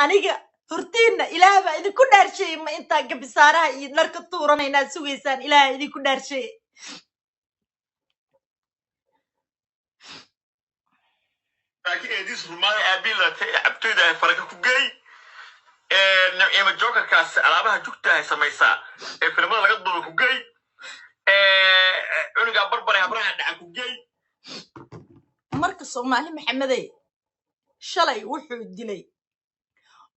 aniga hortiina ilaahay baa idinku dhaarshay ma intaa gabisaaraha iyo dharka tuurana inaad sugaysaan ilaahay idinku dhaarshay laakiin eedis rumaay aabila abtooda faraka ku geey نعيم الجوكر كاس على جوكتها سميسا في المرة لقد ضلوا كوجي عنق بربر يا برهان عن كوجي مركز صومالي محمدي شلي وحو دلي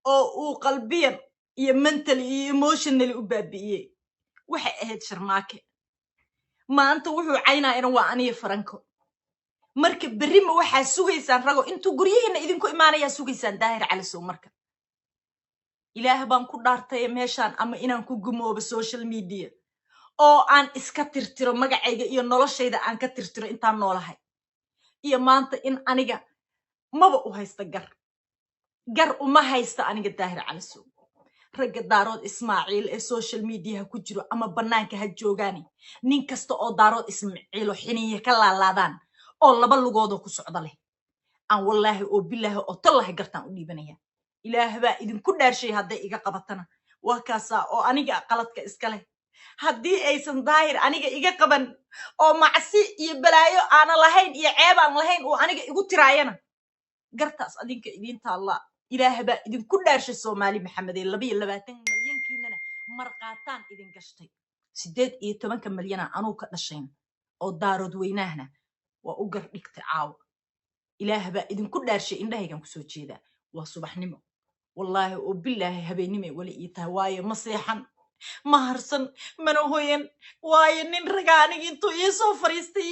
او قلبيا يا منتلي يا ايموشنالي وبابيه waxay ahayd sharmaake maanta wuxuu caynaa in waa aniga faranko marka berrima waxa sugaysaan rago intuu guryihiina idinku imaanaya sugaysaan daahir cali soo marka ilaah baan ku dhaartay meeshaan ama inaan ku gumoobo social media oo aan iska tirtiro magacayga iyo noloshayda aan ka tirtiro intaan noolahay iyo maanta in aniga maba u haysta gar uma haysta aniga daahir cali soo ragga daarood ismaaciil ee social media ku jiro ama banaanka ha joogaani nin kasta oo daarood ismaaciil xiniye ka laalaadaan oo laba lugood ku socda leh aan wallahi oo billahi oo tallahi gartaan u dhiibanaya ilaahay baa idinku dhaarshay haday iga qabatana waa kaasa oo aniga qaladka iska leh haddii aysan daahir aniga iga qaban oo macsi iyo balaayo aan lahayn iyo ceeb aan lahayn oo aniga igu tiraayana gartaas adinka idinta allah ilaahay baa idinku dhaarshay Soomaali Maxamed 22 milyan kiinana marqaataan idin gashtay 18 milyan anuu ka dhashayn oo daarood weynahna waa u gar dhigtay caaw ilaahay baa idinku dhaarshay indhahaygan ku soo jeeda waa subaxnimo wallahi oo billahi habeenimo wali ii tahay waayo ma seexan ma harsan mana hooyan waayo nin raga aniga intuu ii soo fariistay